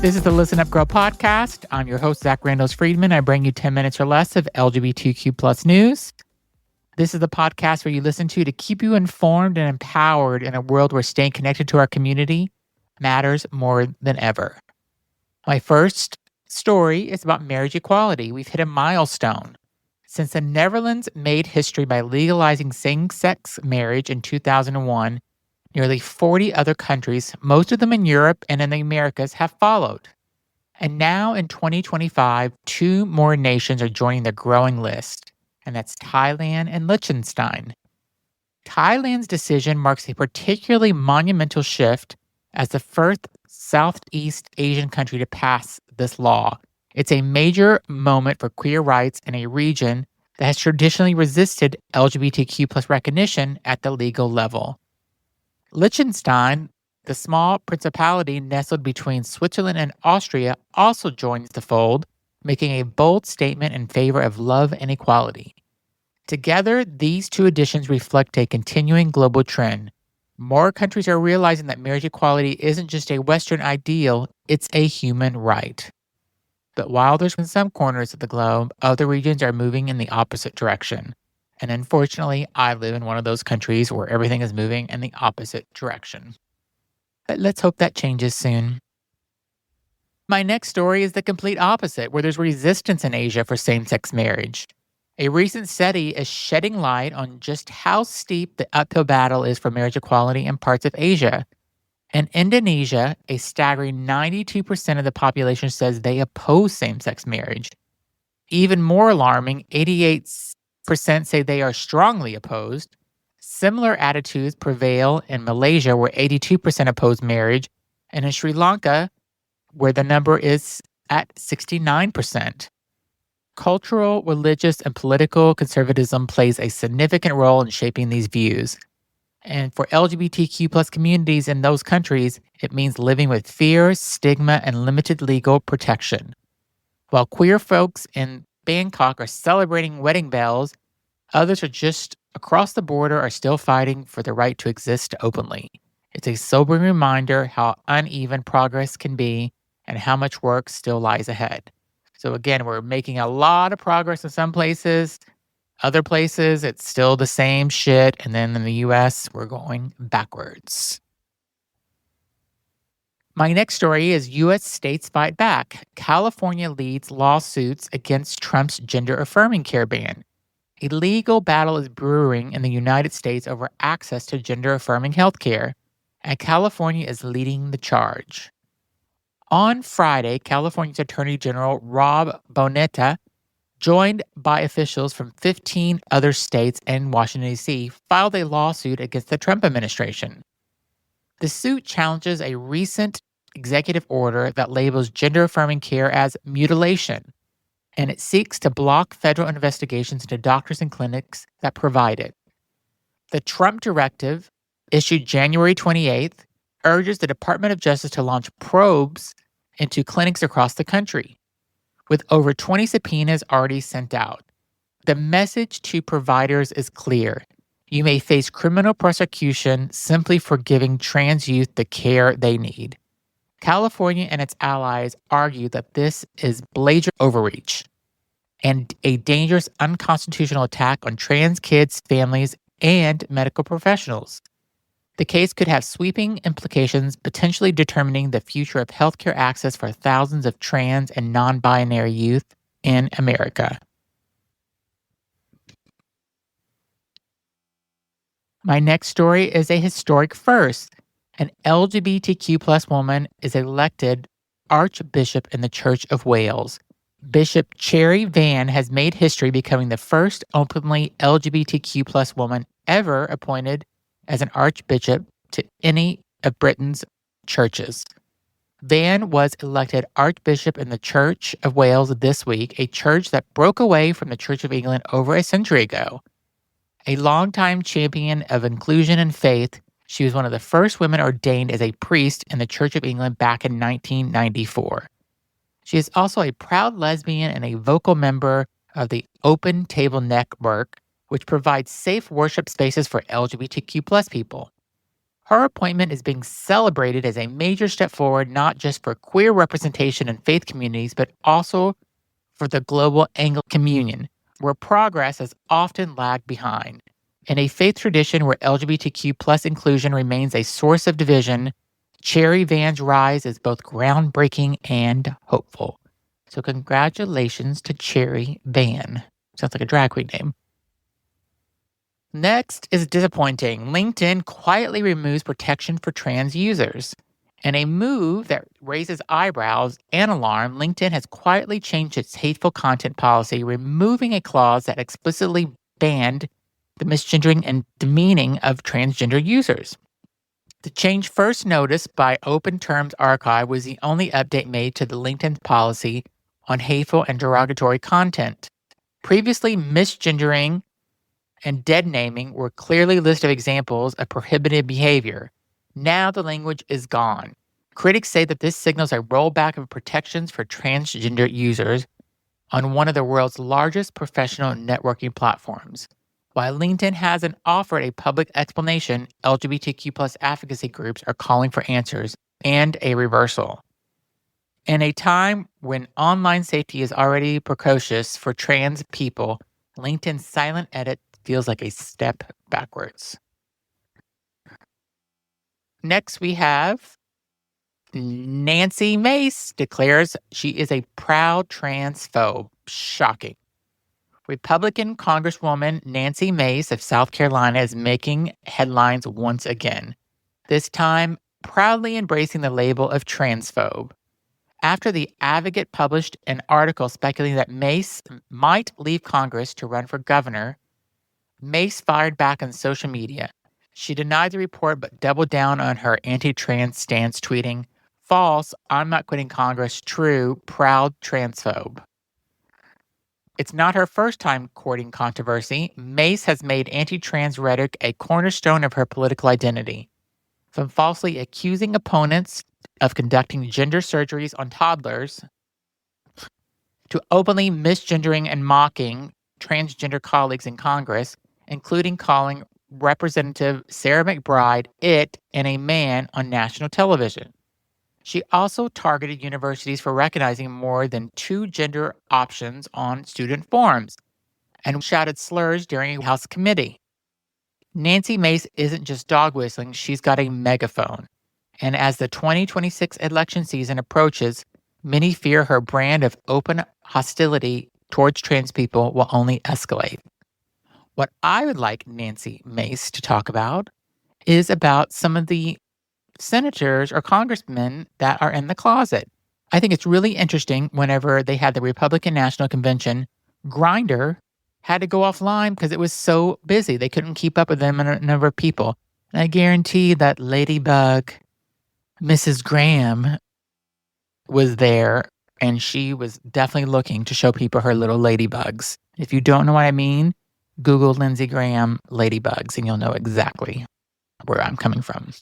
This is the Listen Up Girl podcast. I'm your host, Zach Randles-Friedman. I bring you 10 minutes or less of LGBTQ plus news. This is the podcast where you listen to keep you informed and empowered in a world where staying connected to our community matters more than ever. My first story is about marriage equality. We've hit a milestone. Since the Netherlands made history by legalizing same-sex marriage in 2001, nearly 40 other countries, most of them in Europe and in the Americas, have followed. And now in 2025, 2 more nations are joining the growing list, and that's Thailand and Liechtenstein. Thailand's decision marks a particularly monumental shift as the first Southeast Asian country to pass this law. It's a major moment for queer rights in a region that has traditionally resisted LGBTQ plus recognition at the legal level. Liechtenstein, the small principality nestled between Switzerland and Austria, also joins the fold, making a bold statement in favor of love and equality. Together, these 2 additions reflect a continuing global trend. More countries are realizing that marriage equality isn't just a Western ideal, it's a human right. But while there's in some corners of the globe, other regions are moving in the opposite direction. And unfortunately, I live in one of those countries where everything is moving in the opposite direction. But let's hope that changes soon. My next story is the complete opposite, where there's resistance in Asia for same-sex marriage. A recent study is shedding light on just how steep the uphill battle is for marriage equality in parts of Asia. In Indonesia, a staggering 92% of the population says they oppose same-sex marriage. Even more alarming, 88% say they are strongly opposed. Similar attitudes prevail in Malaysia, where 82% oppose marriage, and in Sri Lanka, where the number is at 69%. Cultural, religious, and political conservatism plays a significant role in shaping these views. And for LGBTQ plus communities in those countries, it means living with fear, stigma, and limited legal protection. While queer folks in Bangkok are celebrating wedding bells, others are just across the border are still fighting for the right to exist openly. It's a sobering reminder how uneven progress can be and how much work still lies ahead. So again, we're making a lot of progress in some places. Other places, it's still the same shit. And then in the US, we're going backwards. My next story is U.S. states fight back. California leads lawsuits against Trump's gender-affirming care ban. A legal battle is brewing in the United States over access to gender-affirming healthcare, and California is leading the charge. On Friday, California's Attorney General Rob Bonetta, joined by officials from 15 other states and Washington, D.C., filed a lawsuit against the Trump administration. The suit challenges a recent executive order that labels gender-affirming care as mutilation, and it seeks to block federal investigations into doctors and clinics that provide it. The Trump directive, issued January 28th, urges the Department of Justice to launch probes into clinics across the country, with over 20 subpoenas already sent out. The message to providers is clear. You may face criminal prosecution simply for giving trans youth the care they need. California and its allies argue that this is blatant overreach and a dangerous unconstitutional attack on trans kids, families, and medical professionals. The case could have sweeping implications, potentially determining the future of healthcare access for thousands of trans and non-binary youth in America. My next story is a historic first. An LGBTQ plus woman is elected Archbishop in the Church of Wales. Bishop Cherry Vann has made history, becoming the first openly LGBTQ plus woman ever appointed as an archbishop to any of Britain's churches. Vann was elected Archbishop in the Church of Wales this week, a church that broke away from the Church of England over a century ago. A longtime champion of inclusion and faith, she was one of the first women ordained as a priest in the Church of England back in 1994. She is also a proud lesbian and a vocal member of the Open Table Network, which provides safe worship spaces for LGBTQ plus people. Her appointment is being celebrated as a major step forward, not just for queer representation in faith communities, but also for the global Anglican communion, where progress has often lagged behind. In a faith tradition where LGBTQ plus inclusion remains a source of division, Cherry Vann's rise is both groundbreaking and hopeful. So congratulations to Cherry Vann. Sounds like a drag queen name. Next is disappointing. LinkedIn quietly removes protection for trans users. In a move that raises eyebrows and alarm, LinkedIn has quietly changed its hateful content policy, removing a clause that explicitly banned the misgendering and demeaning of transgender users. The change, first noticed by Open Terms Archive, was the only update made to the LinkedIn policy on hateful and derogatory content. Previously, misgendering and dead naming were clearly listed examples of prohibited behavior. Now the language is gone. Critics say that this signals a rollback of protections for transgender users on one of the world's largest professional networking platforms. While LinkedIn hasn't offered a public explanation, LGBTQ plus advocacy groups are calling for answers and a reversal. In a time when online safety is already precocious for trans people, LinkedIn's silent edit feels like a step backwards. Next, we have Nancy Mace declares she is a proud transphobe. Shocking. Republican Congresswoman Nancy Mace of South Carolina is making headlines once again, this time proudly embracing the label of transphobe. After The Advocate published an article speculating that Mace might leave Congress to run for governor, Mace fired back on social media. She denied the report but doubled down on her anti-trans stance, tweeting, "False, I'm not quitting Congress. True, proud transphobe." It's not her first time courting controversy. Mace has made anti-trans rhetoric a cornerstone of her political identity. From falsely accusing opponents of conducting gender surgeries on toddlers to openly misgendering and mocking transgender colleagues in Congress, including calling Representative Sarah McBride it and a man on national television. She also targeted universities for recognizing more than 2 gender options on student forums and shouted slurs during a House committee. Nancy Mace isn't just dog whistling, she's got a megaphone. And as the 2026 election season approaches, many fear her brand of open hostility towards trans people will only escalate. What I would like Nancy Mace to talk about is about some of the senators or congressmen that are in the closet. I think it's really interesting whenever they had the Republican National Convention, Grindr had to go offline because it was so busy. They couldn't keep up with them and a number of people. And I guarantee that Ladybug, Mrs. Graham, was there, and she was definitely looking to show people her little ladybugs. If you don't know what I mean, Google Lindsey Graham ladybugs, and you'll know exactly where I'm coming from.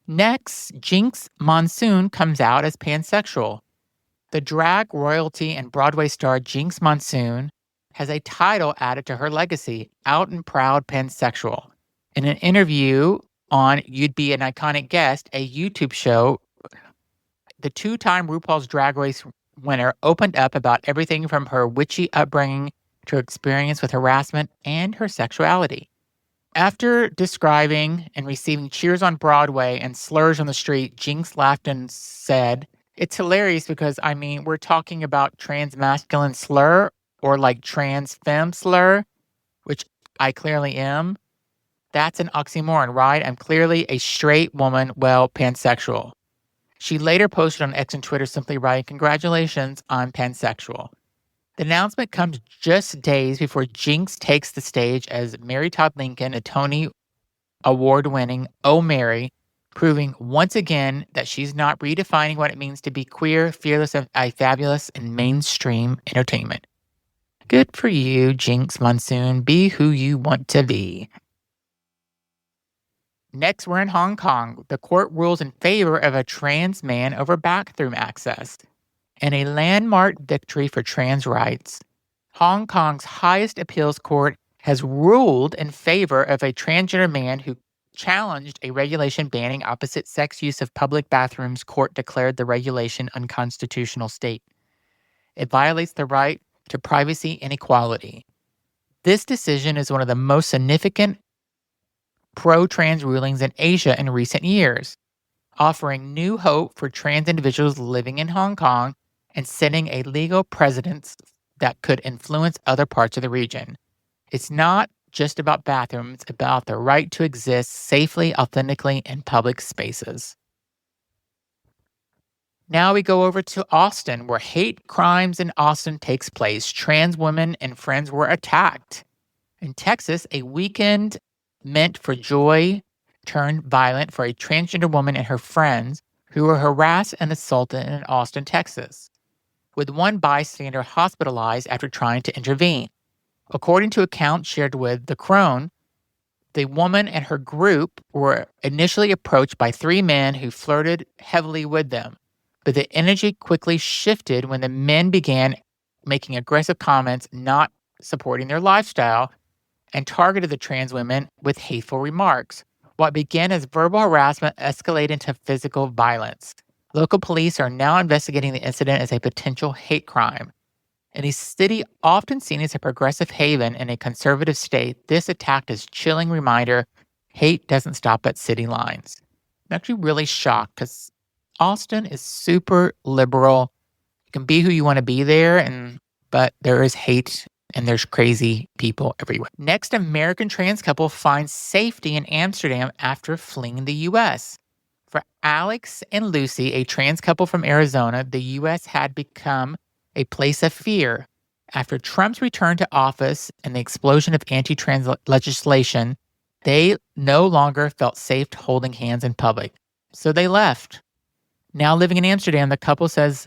Next, Jinkx Monsoon comes out as pansexual. The drag royalty and Broadway star Jinkx Monsoon has a title added to her legacy, Out and Proud Pansexual. In an interview on You'd Be an Iconic Guest, a YouTube show, the 2-time RuPaul's Drag Race winner opened up about everything from her witchy upbringing to her experience with harassment and her sexuality. After describing and receiving cheers on Broadway and slurs on the street, Jinkx laughed and said, "It's hilarious because, we're talking about trans masculine slur or like trans femme slur, which I clearly am. That's an oxymoron, right? I'm clearly a straight woman, well, pansexual." She later posted on X and Twitter simply writing, "Congratulations, I'm pansexual." The announcement comes just days before Jinkx takes the stage as Mary Todd Lincoln, a Tony Award-winning Oh Mary, proving once again that she's not redefining what it means to be queer, fearless, and fabulous in mainstream entertainment. Good for you, Jinkx Monsoon. Be who you want to be. Next, we're in Hong Kong. The court rules in favor of a trans man over bathroom access. In a landmark victory for trans rights, Hong Kong's highest appeals court has ruled in favor of a transgender man who challenged a regulation banning opposite-sex use of public bathrooms. Court declared the regulation unconstitutional state. It violates the right to privacy and equality. This decision is one of the most significant pro-trans rulings in Asia in recent years, offering new hope for trans individuals living in Hong Kong and setting a legal precedent that could influence other parts of the region. It's not just about bathrooms, it's about the right to exist safely, authentically in public spaces. Now we go over to Austin, where hate crimes in Austin takes place. Trans women and friends were attacked. In Texas, a weekend meant for joy turned violent for a transgender woman and her friends who were harassed and assaulted in Austin, Texas, with one bystander hospitalized after trying to intervene. According to accounts shared with The Crone, the woman and her group were initially approached by three men who flirted heavily with them, but the energy quickly shifted when the men began making aggressive comments not supporting their lifestyle and targeted the trans women with hateful remarks. What began as verbal harassment escalated into physical violence. Local police are now investigating the incident as a potential hate crime. In a city often seen as a progressive haven in a conservative state, this attack is a chilling reminder hate doesn't stop at city lines. I'm actually really shocked because Austin is super liberal. You can be who you want to be there, but there is hate and there's crazy people everywhere. Next, American trans couple finds safety in Amsterdam after fleeing the U.S. For Alex and Lucy, a trans couple from Arizona, the U.S. had become a place of fear. After Trump's return to office and the explosion of anti-trans legislation, they no longer felt safe holding hands in public. So they left. Now living in Amsterdam, the couple says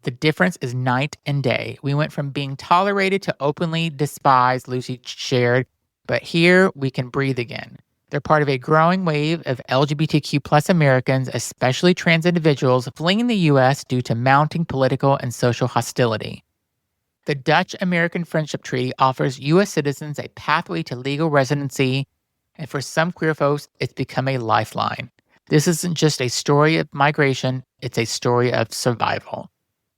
the difference is night and day. We went from being tolerated to openly despised, Lucy shared, but here we can breathe again. They're part of a growing wave of LGBTQ plus Americans, especially trans individuals, fleeing the U.S. due to mounting political and social hostility. The Dutch-American Friendship Treaty offers U.S. citizens a pathway to legal residency, and for some queer folks, it's become a lifeline. This isn't just a story of migration, it's a story of survival.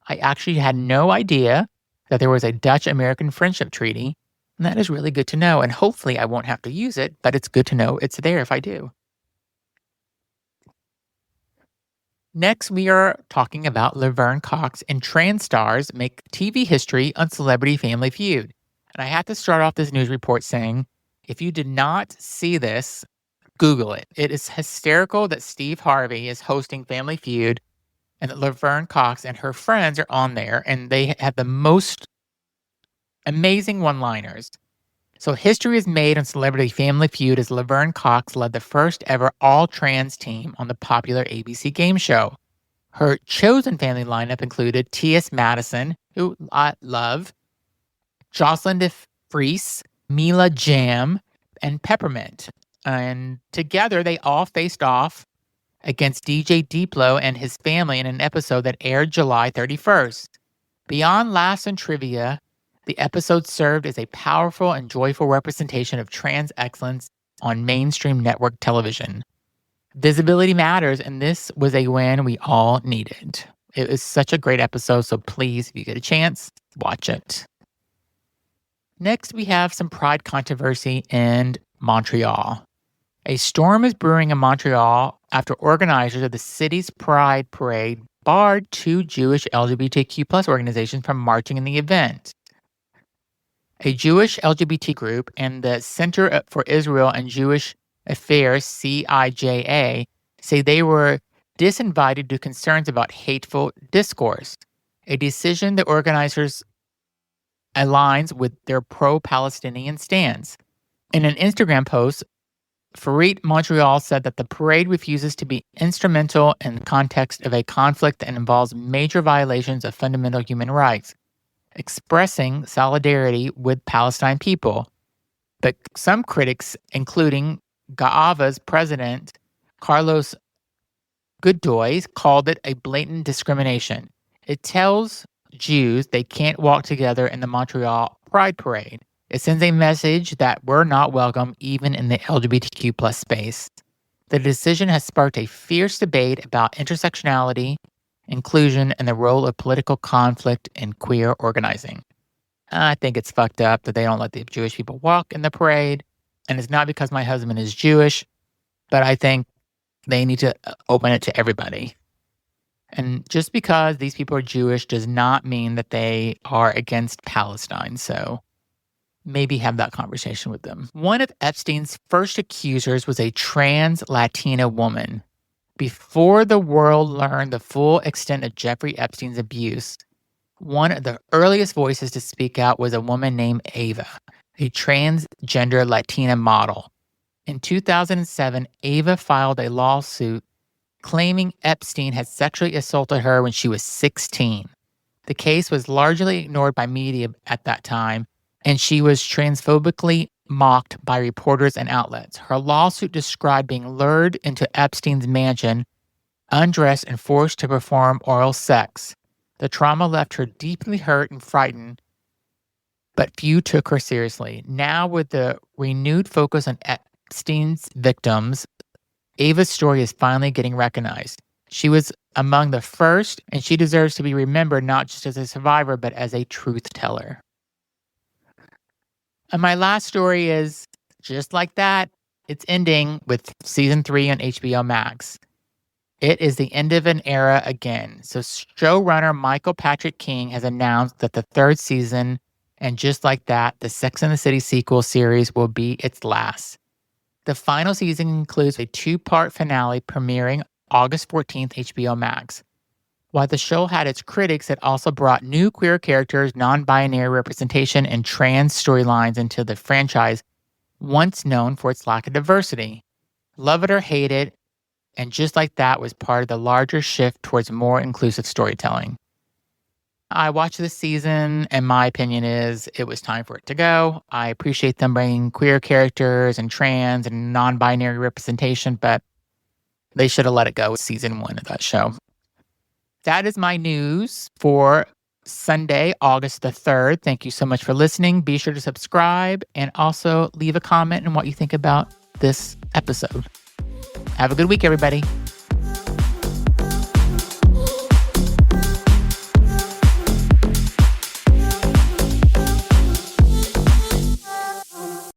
I actually had no idea that there was a Dutch-American Friendship Treaty, and that is really good to know, and hopefully I won't have to use it, but it's good to know it's there if I do. Next, we are talking about Laverne Cox and trans stars make TV history on Celebrity Family Feud. And I have to start off this news report saying, if you did not see this, Google it. It is hysterical that Steve Harvey is hosting Family Feud and that Laverne Cox and her friends are on there, and they have the most amazing one-liners. So history is made on Celebrity Family Feud as Laverne Cox led the first ever all-trans team on the popular ABC game show. Her chosen family lineup included T.S. Madison, who I love, Jocelyn DeFries, Mila Jam, and Peppermint. And together they all faced off against DJ Diplo and his family in an episode that aired July 31st. Beyond laughs and trivia, the episode served as a powerful and joyful representation of trans excellence on mainstream network television. Visibility matters, and this was a win we all needed. It was such a great episode, so please, if you get a chance, watch it. Next, we have some pride controversy in Montreal. A storm is brewing in Montreal after organizers of the city's Pride Parade barred two Jewish LGBTQ plus organizations from marching in the event. A Jewish LGBT group and the Center for Israel and Jewish Affairs, CIJA, say they were disinvited due to concerns about hateful discourse, a decision the organizers aligns with their pro-Palestinian stance. In an Instagram post, Farit Montreal said that the parade refuses to be instrumental in the context of a conflict that involves major violations of fundamental human rights, expressing solidarity with Palestine people. But some critics, including Gaava's president, Carlos Gooddoy, called it a blatant discrimination. It tells Jews they can't walk together in the Montreal Pride Parade. It sends a message that we're not welcome even in the LGBTQ plus space. The decision has sparked a fierce debate about intersectionality, inclusion, and the role of political conflict in queer organizing. I think it's fucked up that they don't let the Jewish people walk in the parade. And it's not because my husband is Jewish, but I think they need to open it to everybody. And just because these people are Jewish does not mean that they are against Palestine. So maybe have that conversation with them. One of Epstein's first accusers was a trans Latina woman. Before the world learned the full extent of Jeffrey Epstein's abuse, one of the earliest voices to speak out was a woman named Ava, a transgender Latina model. In 2007, Ava filed a lawsuit claiming Epstein had sexually assaulted her when she was 16. The case was largely ignored by media at that time, and she was transphobically mocked by reporters and outlets. Her lawsuit described being lured into Epstein's mansion, undressed, and forced to perform oral sex. The trauma left her deeply hurt and frightened, but few took her seriously. Now, with the renewed focus on Epstein's victims, Ava's story is finally getting recognized. She was among the first, and she deserves to be remembered not just as a survivor, but as a truth teller. And my last story is just like that. It's ending with season 3 on HBO Max. It is the end of an era again. So showrunner Michael Patrick King has announced that the 3rd season, and just like that, the Sex and the City sequel series will be its last. The final season includes a 2-part finale premiering August 14th, HBO Max. While the show had its critics, it also brought new queer characters, non-binary representation, and trans storylines into the franchise, once known for its lack of diversity. Love it or hate it, and just like that was part of the larger shift towards more inclusive storytelling. I watched this season, and my opinion is it was time for it to go. I appreciate them bringing queer characters and trans and non-binary representation, but they should have let it go with season 1 of that show. That is my news for Sunday, August the 3rd. Thank you so much for listening. Be sure to subscribe and also leave a comment on what you think about this episode. Have a good week, everybody.